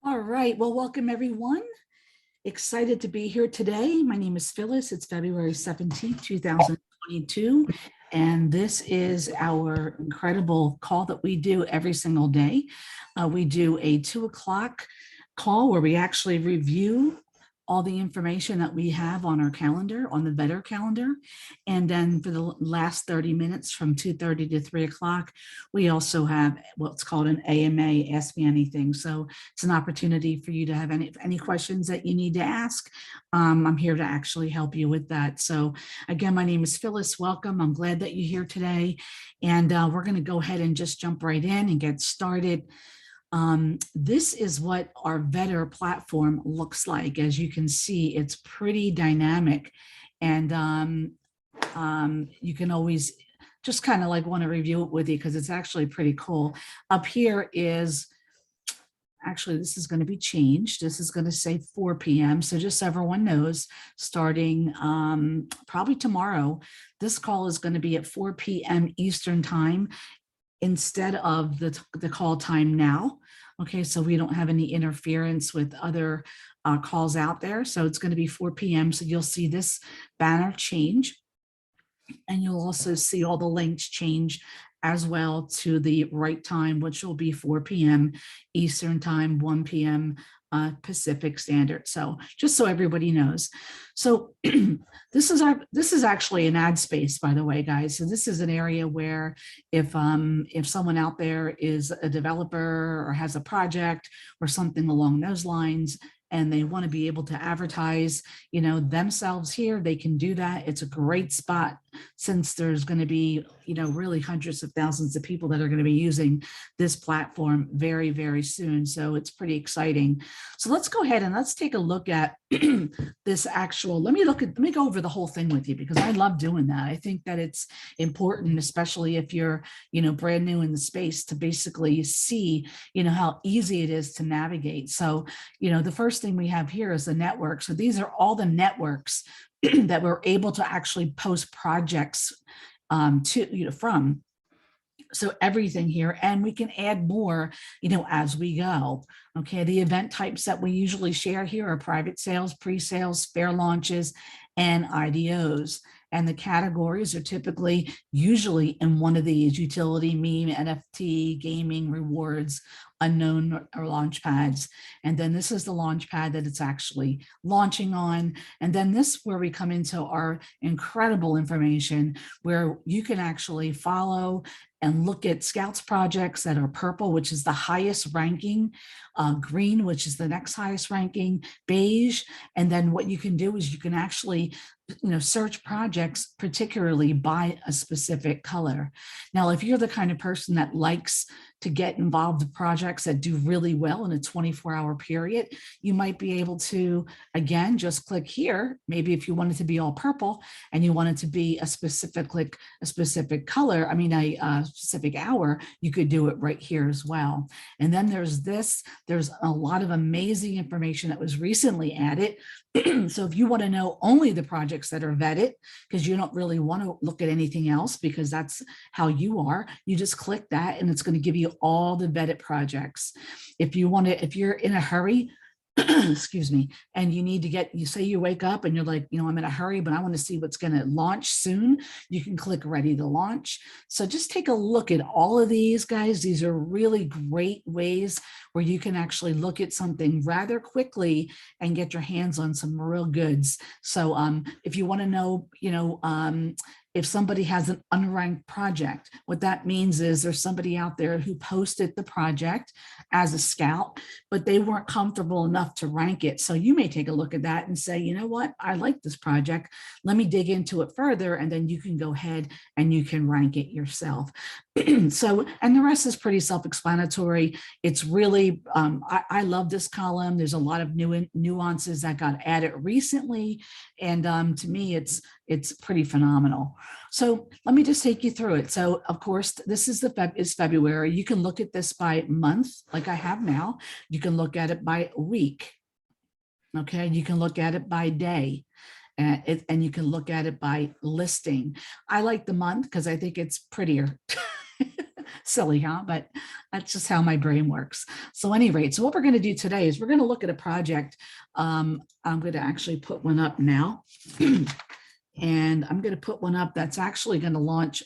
All right, well, welcome everyone. Excited to be here today. My name is Phyllis. It's February 17th, 2022. And this is our incredible call that we do every single day. We do a 2 o'clock call where we actually review all the information that we have on our calendar, on the Vetter calendar. And then for the last 30 minutes from 2:30 to 3 o'clock, we also have what's called an AMA, Ask Me Anything. So it's an opportunity for you to have any questions that you need to ask. I'm here to actually help you with that. So again, my name is Phyllis. Welcome. I'm glad that you're here today. And we're going to go ahead and just jump right in and get started. This is what our Vetter platform looks like. As you can see, it's pretty dynamic, and you can always just kind of like want to review it with you because it's actually pretty cool. Up here is, actually, this is going to be changed. This is going to say 4 p.m. So just so everyone knows, starting probably tomorrow, this call is going to be at 4 p.m. Eastern time instead of the call time now. Okay, so we don't have any interference with other calls out there. So it's going to be 4 p.m. So you'll see this banner change, and you'll also see all the links change as well to the right time, which will be 4 p.m. Eastern time, 1 p.m. Pacific Standard. So just so everybody knows. So this is actually an ad space, by the way, guys. So this is an area where if someone out there is a developer or has a project or something along those lines, and they want to be able to advertise, themselves here, they can do that. It's a great spot since there's going to be, really hundreds of thousands of people that are going to be using this platform very, very soon. So it's pretty exciting. So let's go ahead and let's take a look at this actual, let me go over the whole thing with you because I love doing that. I think that it's important, especially if you're, brand new in the space, to basically see, how easy it is to navigate. So, the first thing we have here is the network. So these are all the networks that we're able to actually post projects from. So everything here, and we can add more, as we go. Okay, the event types that we usually share here are private sales, pre-sales, fair launches, and IDOs. And the categories are typically usually in one of these: utility, meme, NFT, gaming, rewards, unknown, or launch pads. And then this is the launch pad that it's actually launching on. And then this where we come into our incredible information where you can actually follow and look at Scouts projects that are purple, which is the highest ranking, green, which is the next highest ranking, beige. And then what you can do is you can actually search projects particularly by a specific color. Now, if you're the kind of person that likes to get involved in projects that do really well in a 24-hour period, you might be able to, again, just click here. Maybe if you want it to be all purple and you want it to be a specific color, a specific hour, you could do it right here as well. And then there's a lot of amazing information that was recently added. So if you want to know only the projects that are vetted, because you don't really want to look at anything else because that's how you are, you just click that and it's going to give you all the vetted projects. If you're in a hurry, excuse me, and you need to you say you wake up and you're like, I'm in a hurry, but I want to see what's going to launch soon, you can click ready to launch. So just take a look at all of these, guys. These are really great ways where you can actually look at something rather quickly and get your hands on some real goods. So if you want to know, if somebody has an unranked project, what that means is there's somebody out there who posted the project as a scout, but they weren't comfortable enough to rank it. So you may take a look at that and say, you know what, I like this project. Let me dig into it further. And then you can go ahead and you can rank it yourself. So, and the rest is pretty self-explanatory. It's really, I love this column. There's a lot of new nuances that got added recently. And to me, it's pretty phenomenal. So let me just take you through it. So of course, this is February. You can look at this by month, like I have now. You can look at it by week. Okay, you can look at it by day. And you can look at it by listing. I like the month because I think it's prettier. Silly, huh? But that's just how my brain works. So at any rate, so what we're going to do today is we're going to look at a project. I'm going to actually put one up now. And I'm going to put one up that's actually going to launch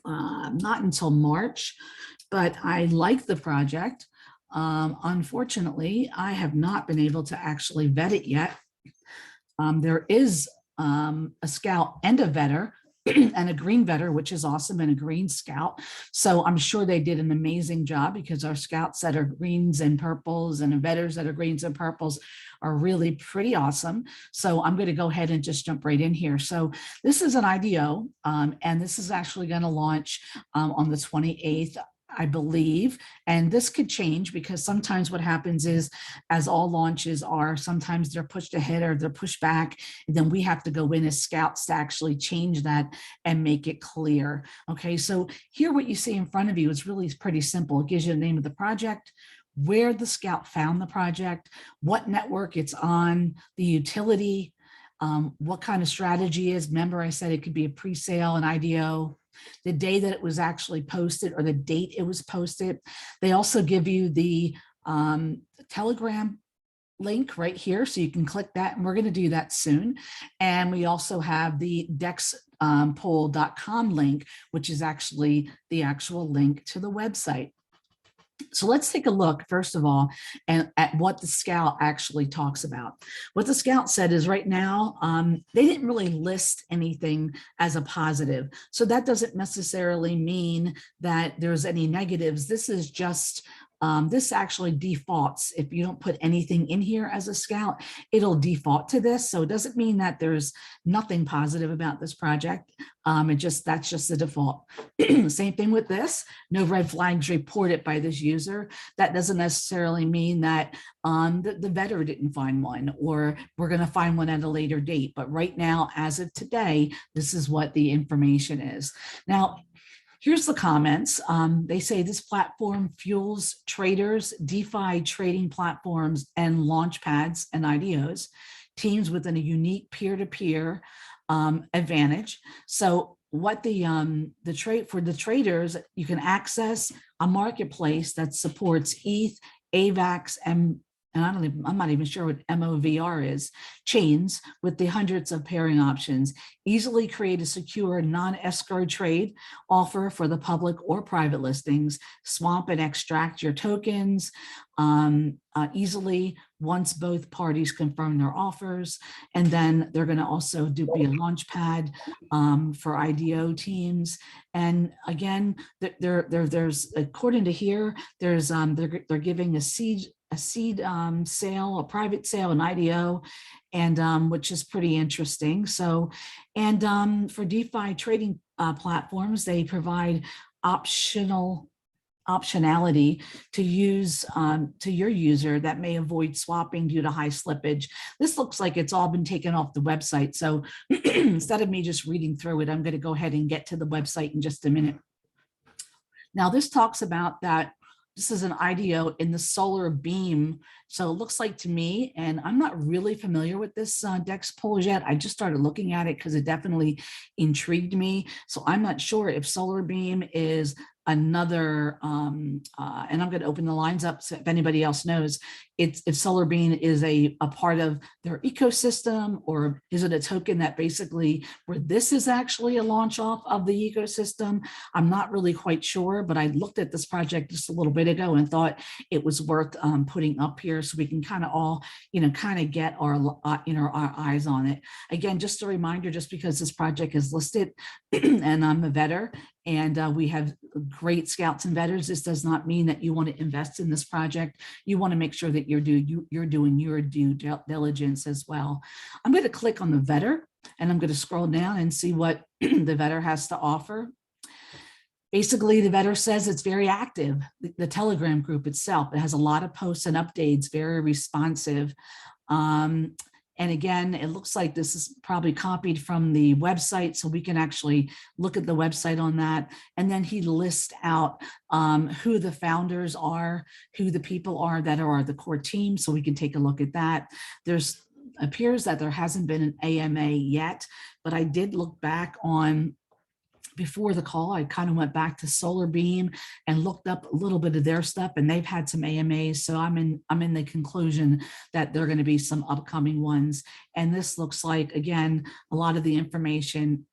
not until March, but I like the project. Unfortunately, I have not been able to actually vet it yet. There is a scout and a vetter and a green vetter, which is awesome, and a green scout. So I'm sure they did an amazing job, because our scouts that are greens and purples and vetters that are greens and purples are really pretty awesome. So I'm going to go ahead and just jump right in here. So this is an IDO, and this is actually going to launch on the 28th. I believe, and this could change, because sometimes what happens is, as all launches are, sometimes they're pushed ahead or they're pushed back, and then we have to go in as scouts to actually change that and make it clear. Okay, so here what you see in front of you is really pretty simple. It gives you the name of the project, where the scout found the project, what network it's on, the utility, what kind of strategy is. Remember, I said it could be a pre-sale, an IDO, the day that it was actually posted, or the date it was posted. They also give you the Telegram link right here, so you can click that, and we're going to do that soon. And we also have the dexpoll.com link, which is actually the actual link to the website. So let's take a look, first of all, at what the scout actually talks about. What the scout said is, right now, they didn't really list anything as a positive. So that doesn't necessarily mean that there's any negatives. This is just, this actually defaults. If you don't put anything in here as a scout, it'll default to this. So it doesn't mean that there's nothing positive about this project. That's just the default. Same thing with this. No red flags reported by this user. That doesn't necessarily mean that the vetter didn't find one, or we're going to find one at a later date. But right now, as of today, this is what the information is. Now, here's the comments. They say this platform fuels traders, DeFi trading platforms, and launch pads and IDOs, teams within a unique peer-to-peer advantage. So what the trade for the traders, you can access a marketplace that supports ETH, AVAX, and I'm not even sure what MOVR is, chains with the hundreds of pairing options. Easily create a secure non-escrow trade offer for the public or private listings. Swamp and extract your tokens easily once both parties confirm their offers. And then they're going to also be a launch pad for IDO teams. And again, there's, according to here, there's they're giving a seed sale, a private sale, an IDO, and which is pretty interesting. So, and for DeFi trading platforms, they provide optionality to use to your user that may avoid swapping due to high slippage. This looks like it's all been taken off the website. So instead of me just reading through it, I'm going to go ahead and get to the website in just a minute. Now, this talks about that this is an IDO in the solar beam. So it looks like to me, and I'm not really familiar with this DEX poll yet. I just started looking at it because it definitely intrigued me. So I'm not sure if solar beam is another, and I'm going to open the lines up so if anybody else knows, if solar beam is a part of their ecosystem, or is it a token that basically where this is actually a launch off of the ecosystem. I'm not really quite sure, but I looked at this project just a little bit ago and thought it was worth putting up here so we can kind of all, kind of get our, our eyes on it. Again, just a reminder, just because this project is listed and I'm a vetter, and we have great scouts and vetters, this does not mean that you want to invest in this project. You want to make sure that you're doing your due diligence as well. I'm going to click on the vetter, and I'm going to scroll down and see what the vetter has to offer. Basically, the vetter says it's very active. The Telegram group itself, it has a lot of posts and updates, very responsive. And again, it looks like this is probably copied from the website, so we can actually look at the website on that. And then he lists out who the founders are, who the people are that are the core team, so we can take a look at that. There's appears that there hasn't been an AMA yet, but I did look back on before the call, I kind of went back to Solar Beam and looked up a little bit of their stuff, and they've had some AMAs. So I'm in the conclusion that there are going to be some upcoming ones. And this looks like, again, a lot of the information,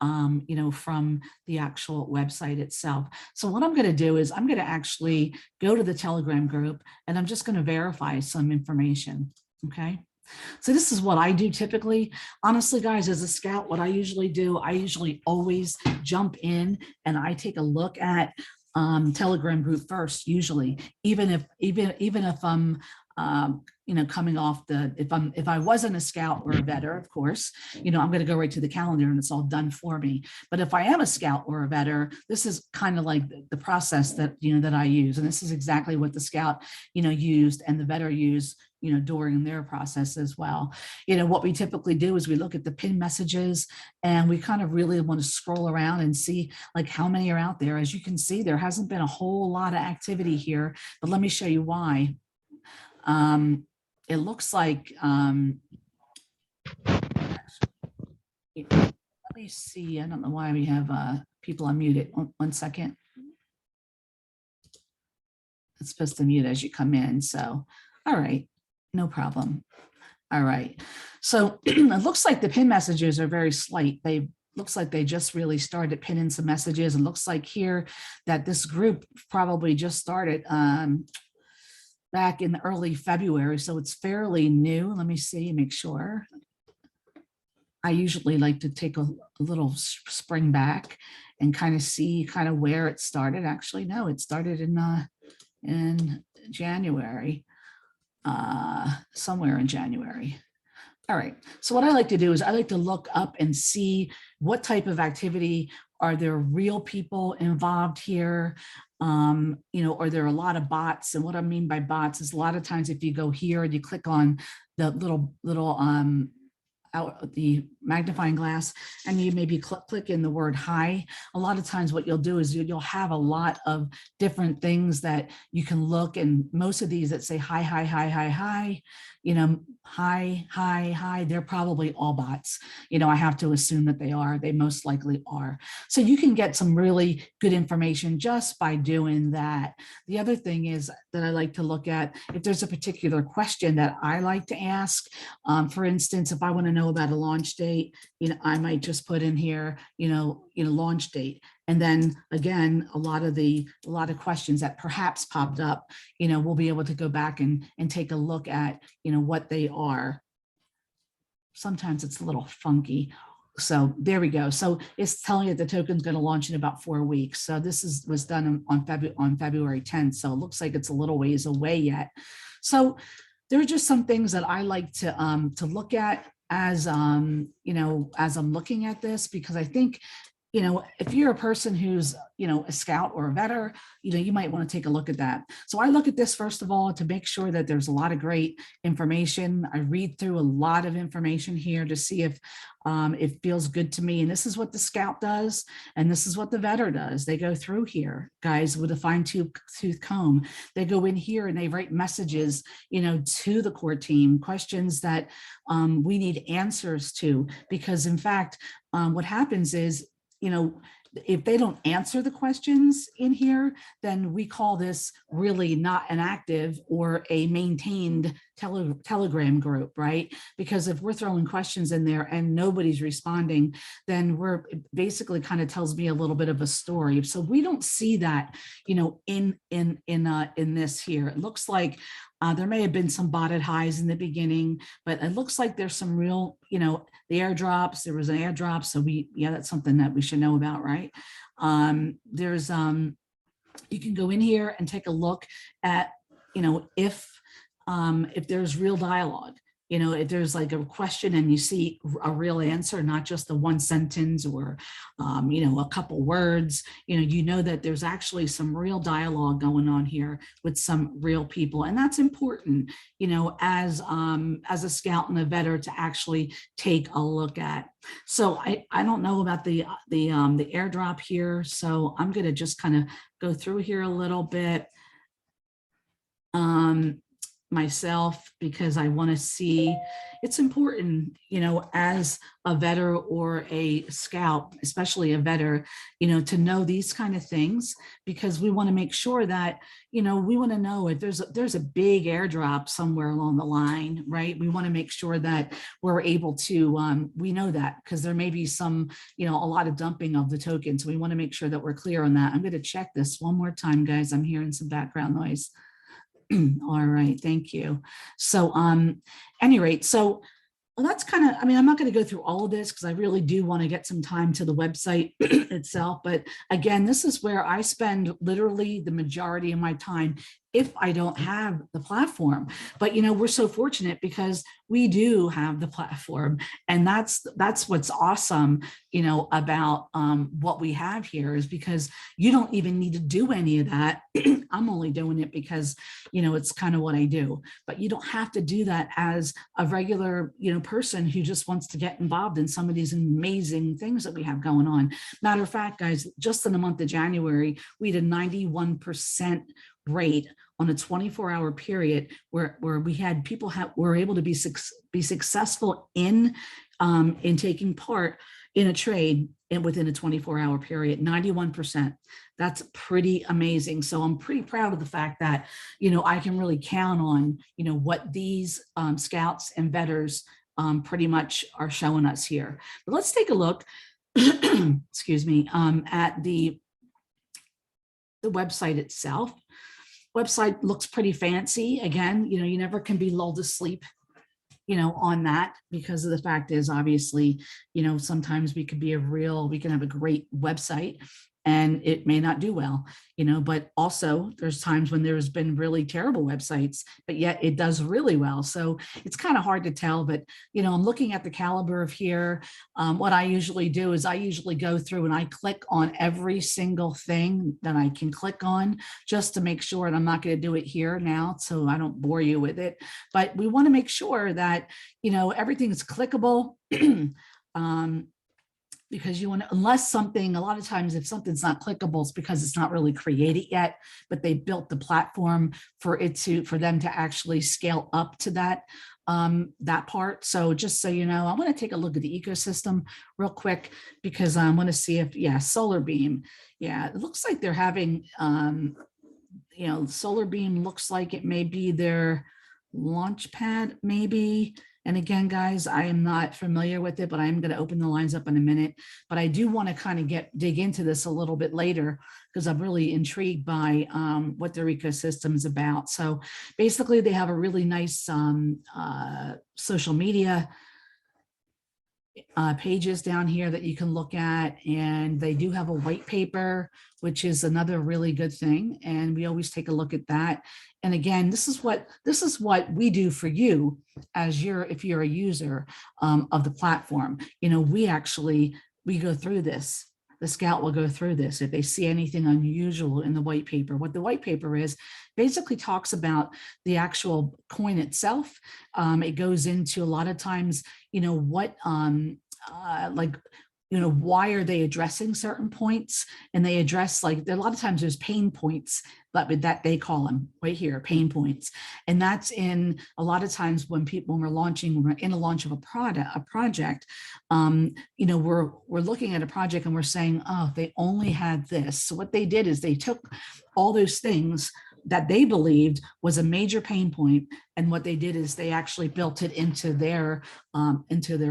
from the actual website itself. So what I'm going to do is I'm going to actually go to the Telegram group, and I'm just going to verify some information. Okay. So this is what I do typically. Honestly, guys, as a scout, what I usually do, I usually always jump in and I take a look at Telegram group first, usually, even if I'm coming off if I wasn't a scout or a vetter, of course, I'm going to go right to the calendar and it's all done for me. But if I am a scout or a vetter, this is kind of like the process that I use, and this is exactly what the scout used and the vetter used during their process as well. What we typically do is we look at the pin messages, and we kind of really want to scroll around and see like how many are out there. As you can see, there hasn't been a whole lot of activity here, but let me show you why. It looks like, let me see, I don't know why we have people unmuted. One second. It's supposed to mute as you come in. So, all right, no problem. All right. So it looks like the pin messages are very slight. Looks like they just really started pinning some messages. It looks like here that this group probably just started back in early February. So it's fairly new. Let me see, make sure. I usually like to take a little spring back and kind of see where it started. Actually, no, it started in January, somewhere in January. All right. So what I like to do is I like to look up and see what type of activity. Are there real people involved here? Are there a lot of bots? And what I mean by bots is a lot of times if you go here and you click on the little out the magnifying glass and you maybe click in the word hi, a lot of times what you'll do is you'll have a lot of different things that you can look, and most of these that say hi, hi, hi, hi, hi, hi, hi, hi, they're probably all bots. I have to assume that they most likely are. So you can get some really good information just by doing that. The other thing is that I like to look at, if there's a particular question that I like to ask, for instance, if I want to know about a launch date, I might just put in here, launch date. And then again, a lot of questions that perhaps popped up, we'll be able to go back and take a look at, what they are. Sometimes it's a little funky. So there we go. So it's telling you the token's going to launch in about 4 weeks. So this was done on February 10th. So it looks like it's a little ways away yet. So there are just some things that I like to look at as as I'm looking at this, because I think, if you're a person who's, a scout or a vetter, you might want to take a look at that. So I look at this, first of all, to make sure that there's a lot of great information. I read through a lot of information here to see if it feels good to me. And this is what the scout does. And this is what the vetter does. They go through here, guys, with a fine-tooth comb. They go in here and they write messages, to the core team, questions that we need answers to, because in fact, what happens is, if they don't answer the questions in here, then we call this really not an active or a maintained Telegram group, right? Because if we're throwing questions in there and nobody's responding, then it basically kind of tells me a little bit of a story. So we don't see that, in this here. It looks like there may have been some botted highs in the beginning, but it looks like there's some real, the airdrops. There was an airdrop, so that's something that we should know about, right? There's you can go in here and take a look at, if there's real dialogue. If there's like a question and you see a real answer, not just the one sentence or, a couple words, that there's actually some real dialogue going on here with some real people. And that's important, as a scout and a vetter to actually take a look at. So I don't know about the airdrop here. So I'm going to just kind of go through here a little bit. myself because I want to see, it's important, as a veteran or a scout, especially a veteran, to know these kind of things, because we want to make sure that, we want to know if there's a big airdrop somewhere along the line, right? We want to make sure that we're able to, we know that because there may be some, a lot of dumping of the tokens. We want to make sure that we're clear on that. I'm going to check this one more time, guys. I'm hearing some background noise. All right, thank you. So any rate, so well, that's kind of, I'm not going to go through all of this because I really do want to get some time to the website itself. But again, this is where I spend literally the majority of my time if I don't have the platform. But, we're so fortunate because we do have the platform. And that's what's awesome, about what we have here, is because you don't even need to do any of that. I'm only doing it because, it's kind of what I do. But you don't have to do that as a regular, person who just wants to get involved in some of these amazing things that we have going on. Matter of fact, guys, just in the month of January, we had a 91% rate on a 24-hour period where we had people were able to be successful in taking part in a trade within a 24-hour period. 91%. That's pretty amazing. So I'm pretty proud of the fact that, I can really count on, what these scouts and vetters pretty much are showing us here. But let's take a look, excuse me, at the website itself. Website looks pretty fancy. Again, you never can be lulled to sleep, on that, because of the fact is, obviously, sometimes we can have a great website and it may not do well, but also there's times when there's been really terrible websites, but yet it does really well. So it's kind of hard to tell, but, I'm looking at the caliber of here. What I usually do is I usually go through and I click on every single thing that I can click on just to make sure, and I'm not going to do it here now, so I don't bore you with it, but we want to make sure that, everything is clickable. Because you want to, unless something, a lot of times if something's not clickable, it's because it's not really created yet, but they built the platform for them to actually scale up to that part. So just so you know, I want to take a look at the ecosystem real quick, because I want to see if, Solar Beam. Yeah, it looks like they're having, Solar Beam looks like it may be their launch pad, maybe. And again, guys, I am not familiar with it, but I'm going to open the lines up in a minute. But I do want to kind of dig into this a little bit later, because I'm really intrigued by what their ecosystem is about. So basically, they have a really nice social media pages down here that you can look at, and they do have a white paper, which is another really good thing, and we always take a look at that. And again, this is what we do for you if you're a user of the platform. We go through this. The scout will go through this if they see anything unusual in the white paper. What the white paper is basically talks about the actual coin itself. It goes into a lot of times, what why are they addressing certain points? And they address, like, a lot of times there's pain points, but that they call them right here, pain points. And that's in a lot of times when we're in a launch of a project, we're looking at a project and we're saying, oh, they only had this. So what they did is they took all those things that they believed was a major pain point, and what they did is they actually built it into their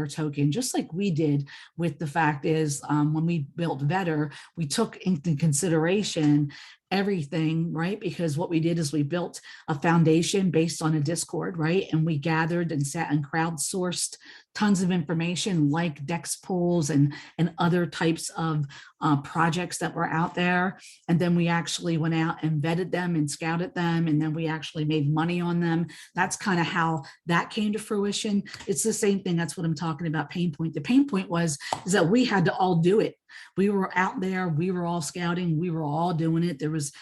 token, just like we did with the fact is when we built Vetter, we took into consideration everything, right? Because what we did is we built a foundation based on a Discord, right? And we gathered and sat and crowdsourced tons of information like DEX pools and other types of projects that were out there. And then we actually went out and vetted them and scouted them. And then we actually made money on them. That's kind of how that came to fruition. It's the same thing. That's what I'm talking about, pain point. The pain point is that we had to all do it. We were out there, we were all scouting, we were all doing it. There was,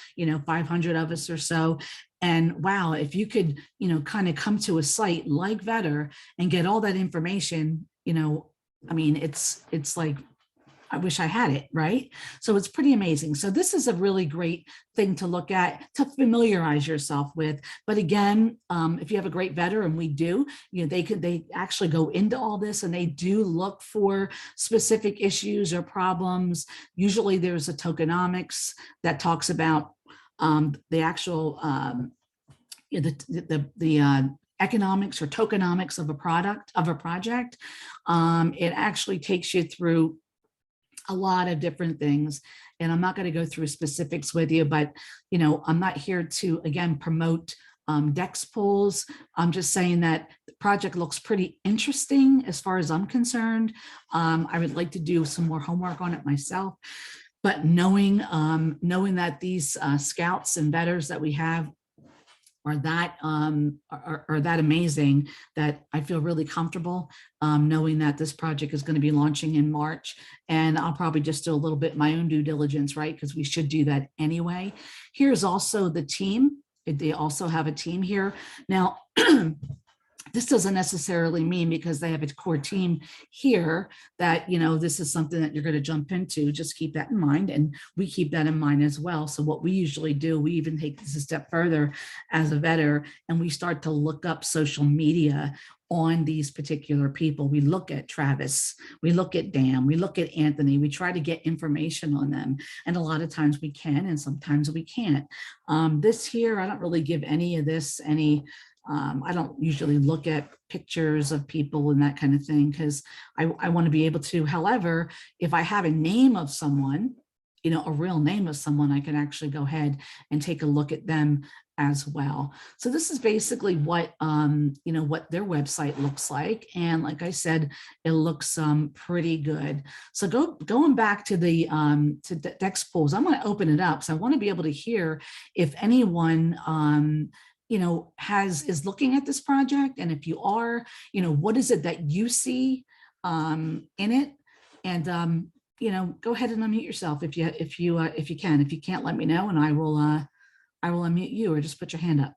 500 of us or so. And wow, if you could, kind of come to a site like Vetter and get all that information, it's like, I wish I had it, right? So it's pretty amazing. So this is a really great thing to look at, to familiarize yourself with. But again, if you have a great vetter, and we do, they actually go into all this, and they do look for specific issues or problems. Usually there's a tokenomics that talks about the actual economics or tokenomics of a project. It actually takes you through a lot of different things. And I'm not going to go through specifics with you, but, I'm not here to, again, promote DEX pools. I'm just saying that the project looks pretty interesting as far as I'm concerned. I would like to do some more homework on it myself, but knowing that these scouts and vetters that we have are that amazing, that I feel really comfortable knowing that this project is going to be launching in March. And I'll probably just do a little bit my own due diligence, right? Because we should do that anyway. Here's also the team. They also have a team here. Now, this doesn't necessarily mean because they have a core team here that, this is something that you're going to jump into. Just keep that in mind. And we keep that in mind as well. So what we usually do, we even take this a step further as a vetter, and we start to look up social media on these particular people. We look at Travis, we look at Dan, we look at Anthony, we try to get information on them. And a lot of times we can, and sometimes we can't. This here, I don't really give any of this any, I don't usually look at pictures of people and that kind of thing, because I want to be able to. However, if I have a name of someone, a real name of someone, I can actually go ahead and take a look at them as well. So this is basically what, what their website looks like. And like I said, it looks pretty good. So going back to the DEX pools, I'm going to open it up. So I want to be able to hear if anyone, is looking at this project. And if you are, what is it that you see in it? And, go ahead and unmute yourself if you can. If you can't, let me know, and I will unmute you, or just put your hand up.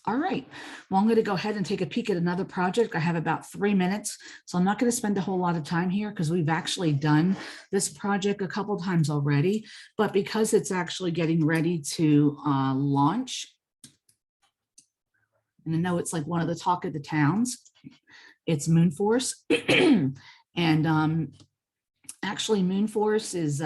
All right, well, I'm going to go ahead and take a peek at another project. I have about 3 minutes, so I'm not going to spend a whole lot of time here because we've actually done this project a couple times already, but because it's actually getting ready to launch, and I know it's like one of the talk of the towns, it's Moonforce. And actually Moonforce is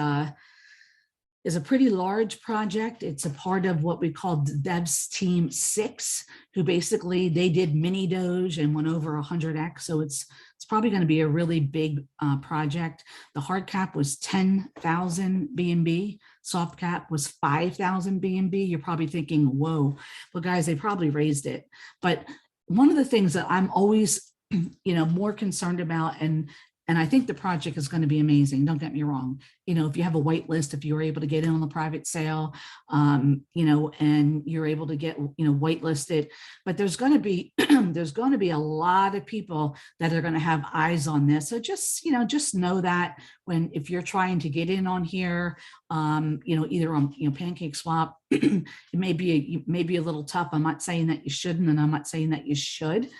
a pretty large project. It's a part of what we call Devs Team 6, who basically they did mini Doge and went over 100x. So it's probably going to be a really big project. The hard cap was 10,000 BNB. Soft cap was 5,000 BNB. You're probably thinking, whoa, well, guys, they probably raised it. But one of the things that I'm always, more concerned about, and I think the project is going to be amazing. Don't get me wrong. If you have a white list, if you're able to get in on the private sale, and you're able to get, whitelisted, but there's going to be, there's going to be a lot of people that are going to have eyes on this. So just know that if you're trying to get in on here, either on, Pancake Swap, it may be a little tough. I'm not saying that you shouldn't, and I'm not saying that you should.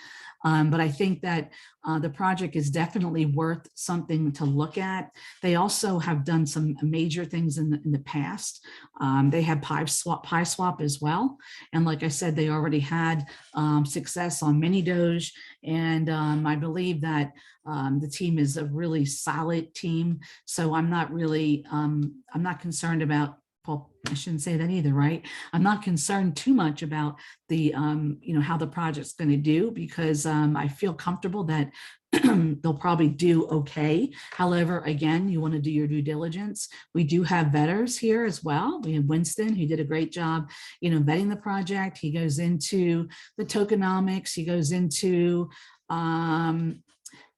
But I think that the project is definitely worth something to look at. They also have done some major things in the past. They have Pi Swap as well. And like I said, they already had success on mini Doge. And I believe that the team is a really solid team. So I'm not really, I'm not concerned about, well, I shouldn't say that either, right? I'm not concerned too much about the, how the project's going to do, because I feel comfortable that they'll probably do okay. However, again, you want to do your due diligence. We do have vetters here as well. We have Winston, who did a great job, vetting the project. He goes into the tokenomics. He goes into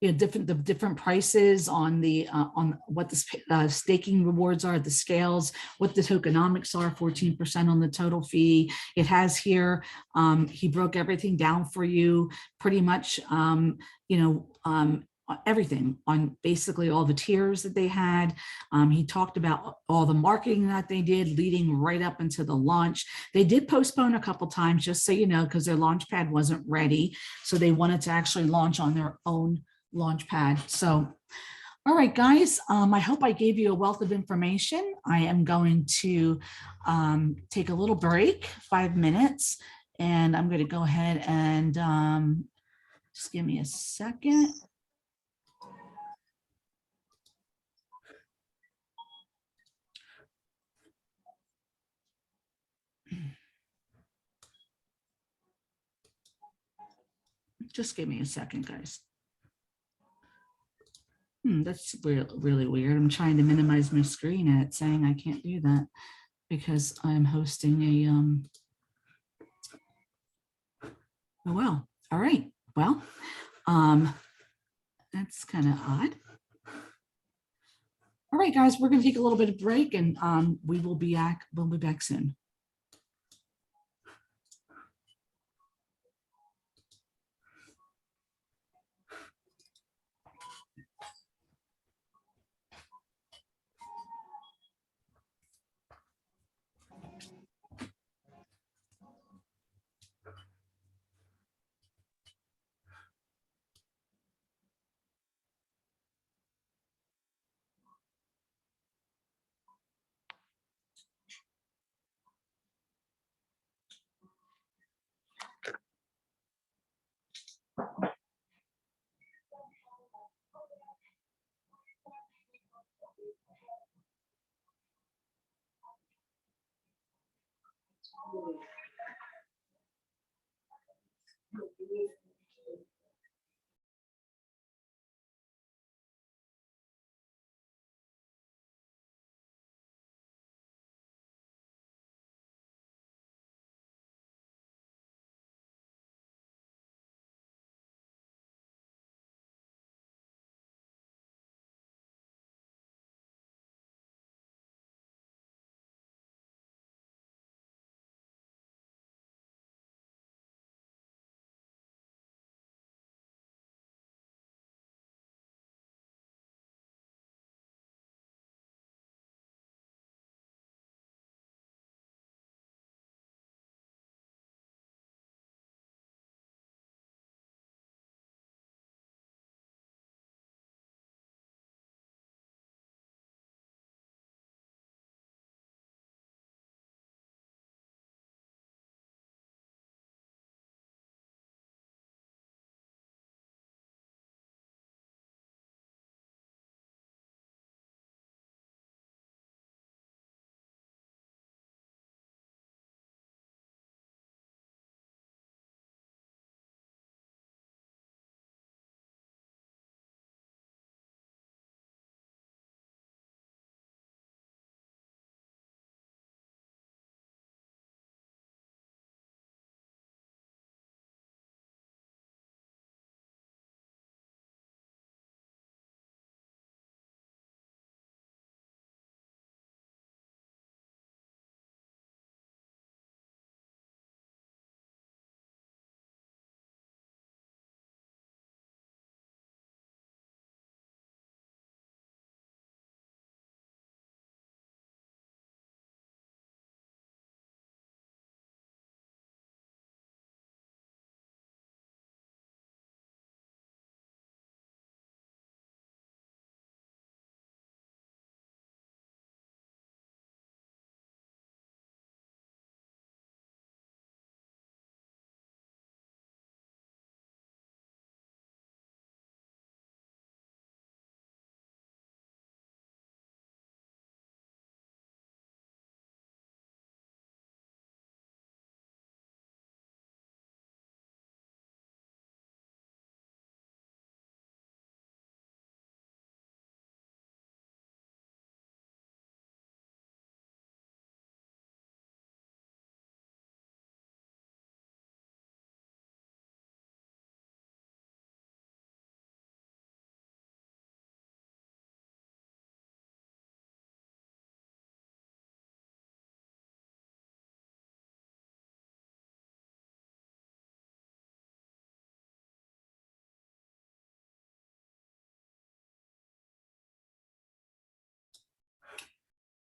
the different prices on the on what the staking rewards are, the scales, what the tokenomics are, 14% on the total fee. It has here, he broke everything down for you pretty much, on everything on basically all the tiers that they had. He talked about all the marketing that they did leading right up into the launch. They did postpone a couple times, just so you know, because their launch pad wasn't ready. So they wanted to actually launch on their own launch pad. So, all right, guys, I hope I gave you a wealth of information. I am going to take a little break, 5 minutes, and I'm going to go ahead and just give me a second. Just give me a second, guys. That's really weird. I'm trying to minimize my screen and it's saying I can't do that because I'm hosting a, oh, well, all right. Well, that's kind of odd. All right, guys, we're going to take a little bit of break and we'll be back soon.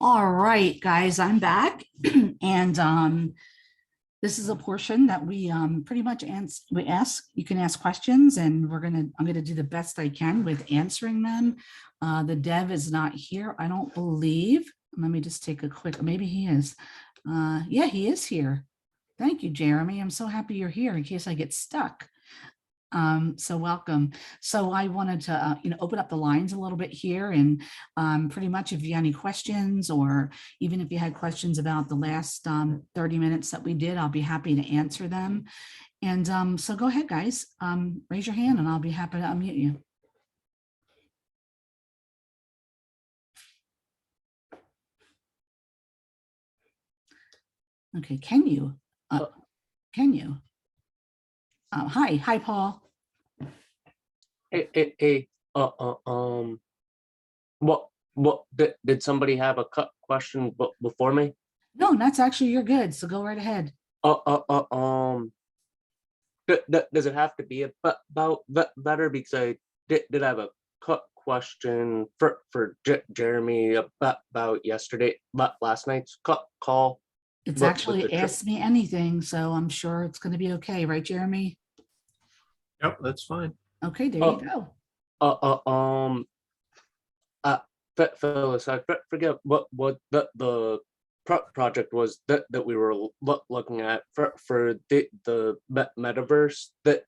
All right, guys, I'm back. And this is a portion that we pretty much you can ask questions, and I'm gonna do the best I can with answering them. The dev is not here, I don't believe. Let me just take a quick, maybe he is. Yeah, he is here. Thank you, Jeremy. I'm so happy you're here in case I get stuck. So welcome. So I wanted to, open up the lines a little bit here, and pretty much if you have any questions, or even if you had questions about the last 30 minutes that we did, I'll be happy to answer them. And so go ahead, guys. Raise your hand and I'll be happy to unmute you. Okay, can you? Can you? Hi, Paul. Hey, what did somebody have a question before me? No, that's actually, you're good. So go right ahead. Does it have to be about better? Because I did have a question for Jeremy about yesterday, last night's call. It's with actually the Ask Me Anything, so I'm sure it's going to be okay, right, Jeremy? Yep, that's fine. Okay, there you go. Phyllis, I forget what the project was that we were looking at for the metaverse that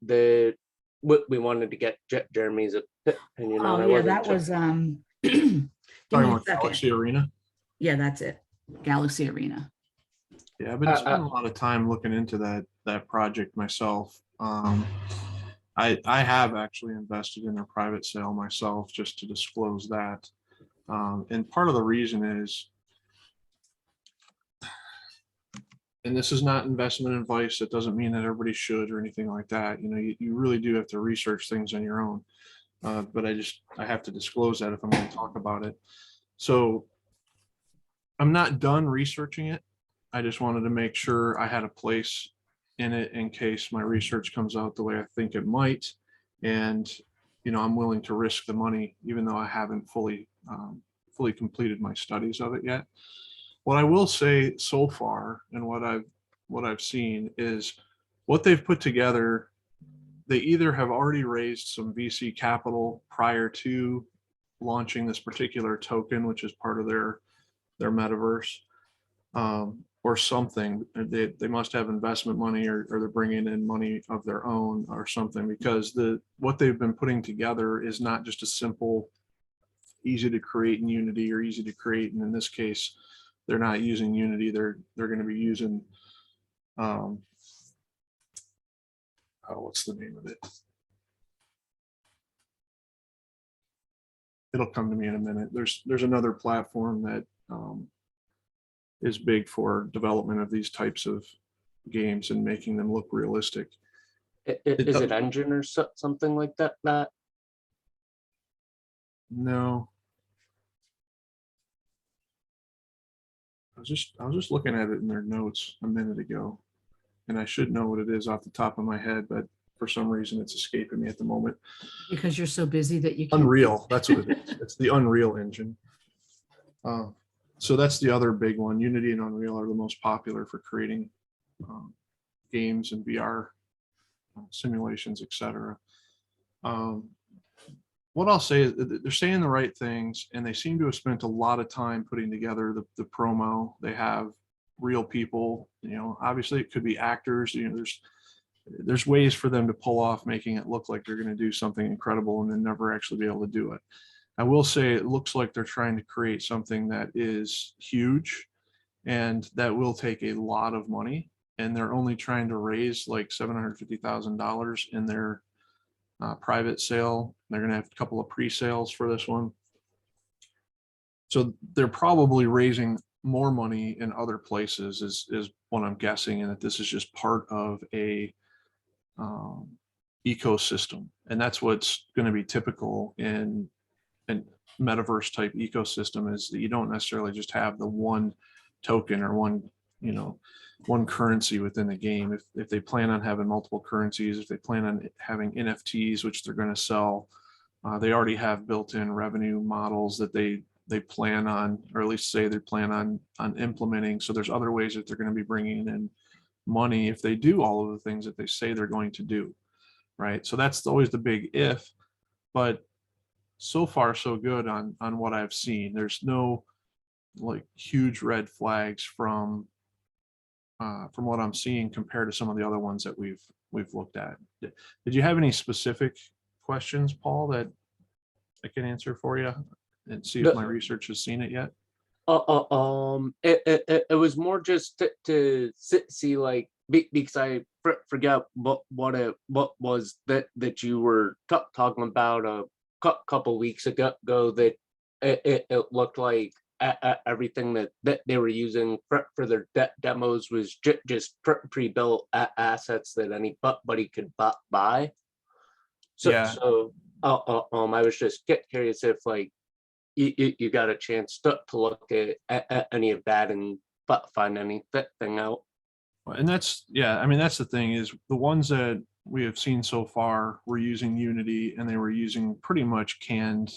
we wanted to get Jeremy's opinion on. Oh, yeah, that was, give me Talking a about second. Galaxy Arena. Yeah, that's it. Galaxy Arena. Yeah, I've been spending a lot of time looking into that project myself. I have actually invested in a private sale myself, just to disclose that. And part of the reason is, and this is not investment advice, it doesn't mean that everybody should or anything like that. You know, you really do have to research things on your own. But I have to disclose that if I'm going to talk about it. So I'm not done researching it. I just wanted to make sure I had a place in it in case my research comes out the way I think it might. And, I'm willing to risk the money, even though I haven't fully completed my studies of it yet. What I will say so far, and what I've seen, is what they've put together. They either have already raised some VC capital prior to launching this particular token, which is part of their metaverse, or something. They must have investment money, or they're bringing in money of their own or something, because what they've been putting together is not just a simple, easy to create in Unity, or easy to create. And in this case, they're not using Unity. They're going to be using, what's the name of it? It'll come to me in a minute. There's another platform that is big for development of these types of games and making them look realistic. Is it Engine or something like that? No. I was just looking at it in their notes a minute ago, and I should know what it is off the top of my head, but for some reason it's escaping me at the moment. Because you're so busy that you can't. Unreal, that's what it is. It's the Unreal Engine. So that's the other big one. Unity and Unreal are the most popular for creating games and VR simulations, etc. What I'll say is they're saying the right things, and they seem to have spent a lot of time putting together the promo. They have real people, obviously it could be actors, there's ways for them to pull off making it look like they're going to do something incredible and then never actually be able to do it. I will say it looks like they're trying to create something that is huge and that will take a lot of money, and they're only trying to raise like $750,000 in their private sale. They're going to have a couple of pre-sales for this one. So they're probably raising more money in other places is what I'm guessing, and that this is just part of a ecosystem. And that's what's going to be typical in metaverse type ecosystem, is that you don't necessarily just have the one token or one currency within the game. If they plan on having multiple currencies, if they plan on having NFTs, which they're going to sell, they already have built-in revenue models that they they plan on, or at least say they plan on implementing. So there's other ways that they're going to be bringing in money if they do all of the things that they say they're going to do, right? So that's always the big if, but so far so good on what I've seen. There's no like huge red flags from what I'm seeing compared to some of the other ones that we've looked at. Did you have any specific questions, Paul, that I can answer for you and see if my research has seen it yet? It was more just to see like because I forget what it was that you were talking about a couple weeks ago that it looked like everything that they were using for their demos was just pre-built assets that anybody could buy. So Yeah. I was just curious if like you got a chance to look at any of that and find anything out. And that's, yeah, I mean, that's the thing is the ones that we have seen so far were using Unity, and they were using pretty much canned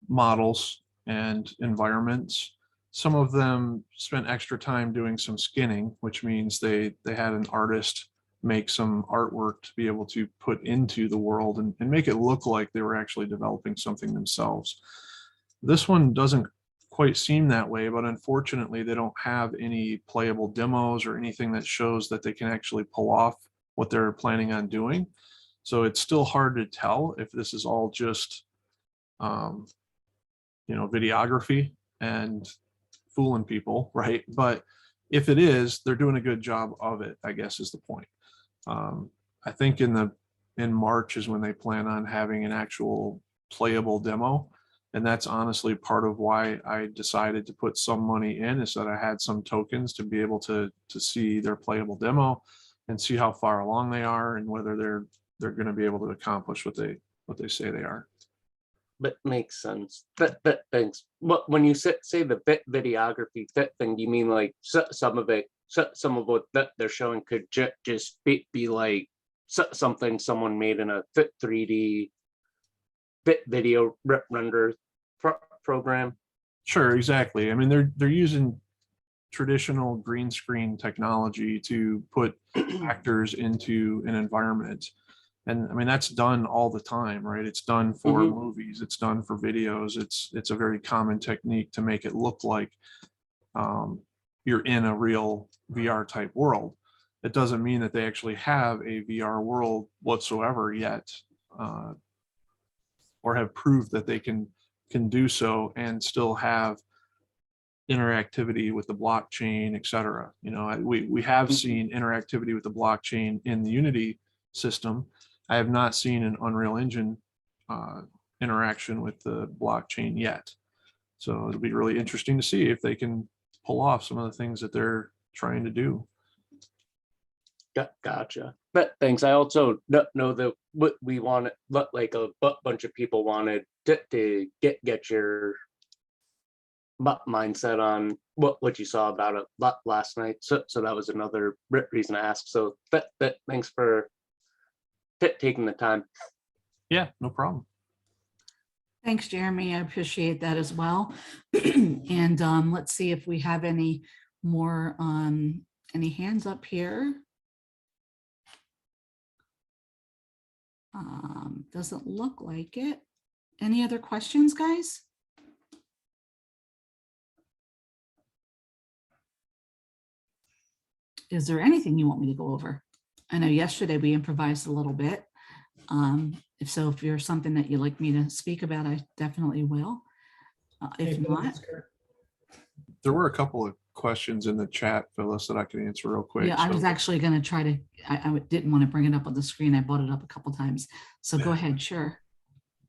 models and environments. Some of them spent extra time doing some skinning, which means they had an artist make some artwork to be able to put into the world and make it look like they were actually developing something themselves. This one doesn't quite seem that way, but unfortunately they don't have any playable demos or anything that shows that they can actually pull off what they're planning on doing. So it's still hard to tell if this is all just videography and fooling people, right? But if it is, they're doing a good job of it, I guess is the point. I think in March is when they plan on having an actual playable demo. And that's honestly part of why I decided to put some money in, is that I had some tokens to be able to see their playable demo and see how far along they are and whether they're going to be able to accomplish what they say they are. But makes sense. But thanks. What when you say the videography thing, do you mean like some of what they're showing could just be like something someone made in a 3D video render program? Sure, exactly. I mean, they're using traditional green screen technology to put actors into an environment. And I mean, that's done all the time, right? It's done for movies, it's done for videos. It's a very common technique to make it look like you're in a real VR type world. It doesn't mean that they actually have a VR world whatsoever yet, or have proved that they can do so and still have interactivity with the blockchain, et cetera. You know, we have seen interactivity with the blockchain in the Unity system. I have not seen an Unreal Engine interaction with the blockchain yet. So it'll be really interesting to see if they can pull off some of the things that they're trying to do. Gotcha. But thanks. I also know that what we wanted, like a bunch of people wanted to get your mindset on what you saw about it last night. So that was another reason I asked. So thanks for taking the time. Yeah, no problem. Thanks, Jeremy. I appreciate that as well. And let's see if we have any more, any hands up here. Doesn't look like it. Any other questions, guys? Is there anything you want me to go over? I know yesterday we improvised a little bit. If so, if there's something that you'd like me to speak about, I definitely will. If not, there were a couple of questions in the chat, Phyllis, that I can answer real quick. yeah, I was actually going to try to, I didn't want to bring it up on the screen. I brought it up a couple times. So go ahead, sure.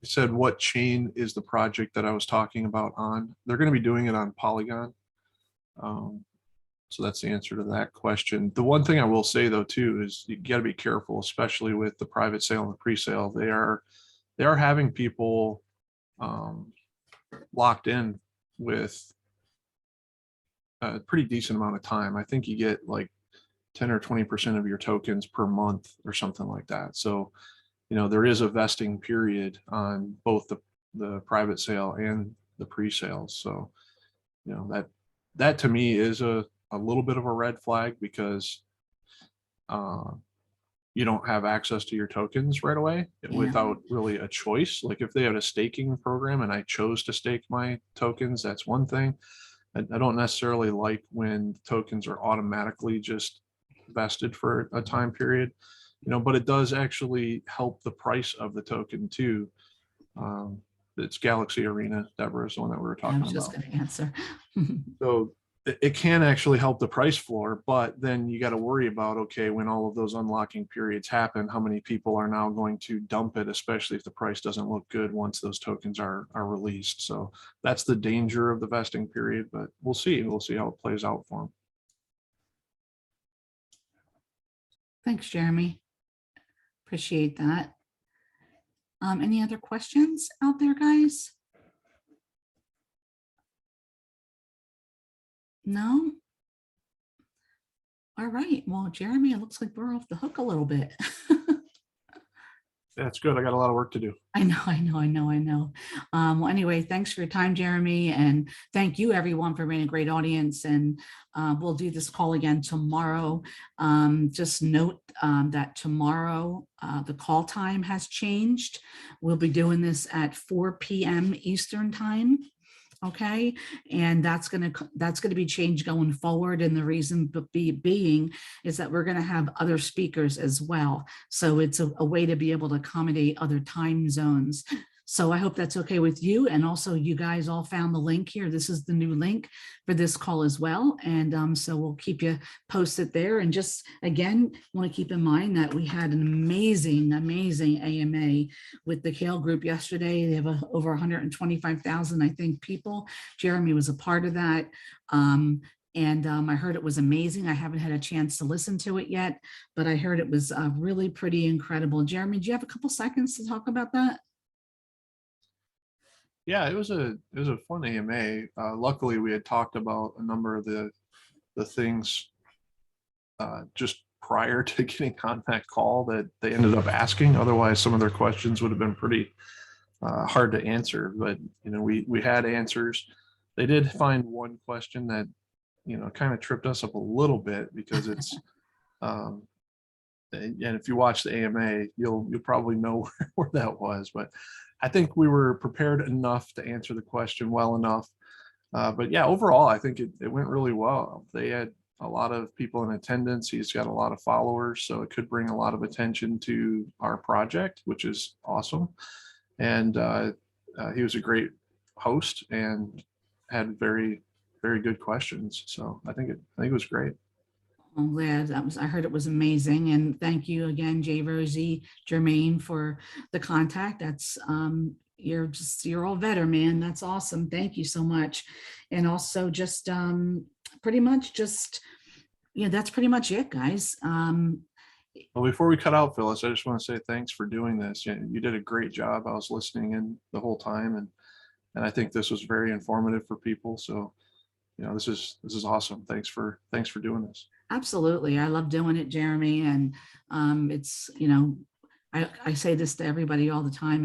You said, what chain is the project that I was talking about on? They're going to be doing it on Polygon. So that's the answer to that question. The one thing I will say though too is you got to be careful, especially with the private sale and the pre-sale. They are having people locked in with a pretty decent amount of time. I think you get like 10 or 20% of your tokens per month or something like that. So, you know, there is a vesting period on both the the private sale and the pre-sales. So, you know, that to me is a little bit of a red flag, because you don't have access to your tokens right away without really a choice. Like if they had a staking program and I chose to stake my tokens, that's one thing. I don't necessarily like when tokens are automatically just vested for a time period, you know, but it does actually help the price of the token too. It's Galaxy Arena, Deborah, is the one that we were I talking was just about. going to answer. So it can actually help the price floor, but then you got to worry about, okay, when all of those unlocking periods happen, how many people are now going to dump it, especially if the price doesn't look good once those tokens are released. So that's the danger of the vesting period, but we'll see. We'll see how it plays out for them. Thanks, Jeremy. Appreciate that. Any other questions out there, guys? No? All right. Well, Jeremy, it looks like we're off the hook a little bit. That's good. I got a lot of work to do. I know. Well, anyway, thanks for your time, Jeremy. And thank you everyone for being a great audience. And we'll do this call again tomorrow. Just note that tomorrow the call time has changed. We'll be doing this at 4 p.m. Eastern time. Okay, and that's gonna be changed going forward, and the reason being is that we're gonna have other speakers as well, so it's a way to be able to accommodate other time zones. So I hope that's okay with you, and also you guys all found the link here. This is the new link for this call as well, and so we'll keep you posted there. And just again, want to keep in mind that we had an amazing AMA with the Kale group yesterday. They have over 125,000, I think, people. Jeremy was a part of that. I heard it was amazing. I haven't had a chance to listen to it yet, but I heard it was really pretty incredible. Jeremy, do you have a couple seconds to talk about that? Yeah, it was a fun AMA. Luckily, we had talked about a number of the things just prior to getting on that call that they ended up asking. Otherwise, some of their questions would have been pretty hard to answer. But you know, we had answers. They did find one question that, you know, kind of tripped us up a little bit, because it's and if you watch the AMA, you'll probably know where that was. But I think we were prepared enough to answer the question well enough. But yeah, overall, I think it went really well. They had a lot of people in attendance. He's got a lot of followers, so it could bring a lot of attention to our project, which is awesome. And he was a great host and had very, very good questions. So I think it was great. I'm glad I heard it was amazing. And thank you again, Jay Rosie, Jermaine, for the contact. That's you're all veteran, man. That's awesome. Thank you so much. And also just pretty much just, that's pretty much it, guys. Well, before we cut out, Phyllis, I just want to say thanks for doing this. You did a great job. I was listening in the whole time, and I think this was very informative for people. So, you know, this is awesome. Thanks for doing this. Absolutely. I love doing it, Jeremy. And it's, I say this to everybody all the time.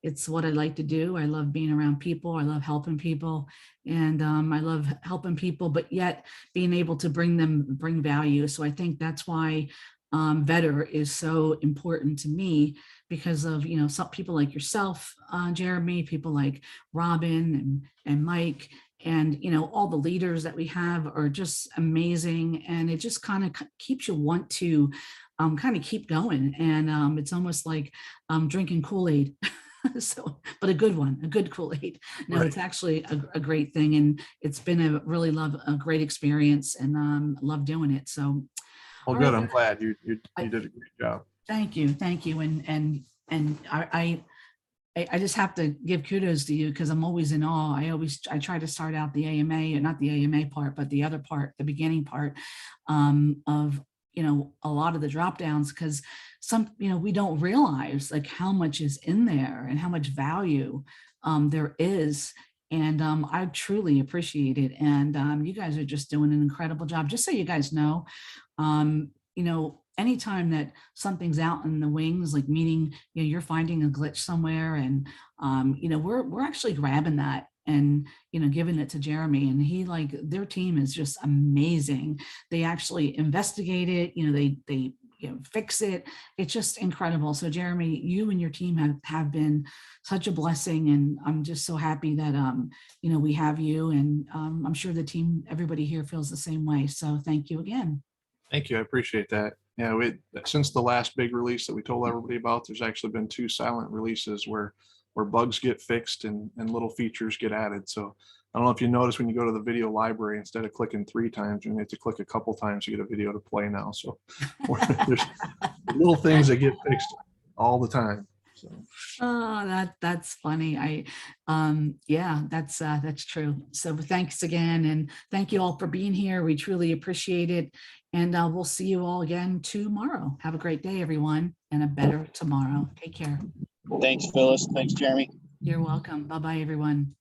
It's what I like to do. I love being around people. I love helping people. And I love helping people, but yet being able to bring value. So I think that's why Vetter is so important to me, because of, some people like yourself, Jeremy, people like Robin and Mike, and all the leaders that we have are just amazing, and it just kind of keeps you want to kind of keep going. And it's almost like drinking Kool-Aid. So, but a good one, a good Kool-Aid. No, Right. It's actually a great thing, and it's been a great experience, and love doing it. So, Well, good. I'm glad you did a great job. Thank you, and I just have to give kudos to you, because I'm always in awe. I try to start out the AMA, and not the AMA part, but the other part, the beginning part of a lot of the drop downs, because we don't realize like how much is in there and how much value there is. And I truly appreciate it. And you guys are just doing an incredible job. Just so you guys know, anytime that something's out in the wings, like meaning, you're finding a glitch somewhere, and we're actually grabbing that and giving it to Jeremy, and their team is just amazing. They actually investigate it, they fix it. It's just incredible. So Jeremy, you and your team have been such a blessing, and I'm just so happy that we have you, and I'm sure the team, everybody here feels the same way. So thank you again. Thank you. I appreciate that. Yeah, since the last big release that we told everybody about, there's actually been 2 silent releases where bugs get fixed and little features get added. So I don't know if you notice when you go to the video library, instead of clicking 3 times, you have to click a couple times to get a video to play now. So there's little things that get fixed all the time. So. Oh, that's funny. Yeah, that's true. So thanks again, and thank you all for being here. We truly appreciate it, and we'll see you all again tomorrow. Have a great day, everyone, and a better tomorrow. Take care. Thanks, Phyllis. Thanks, Jeremy. You're welcome. Bye-bye, everyone.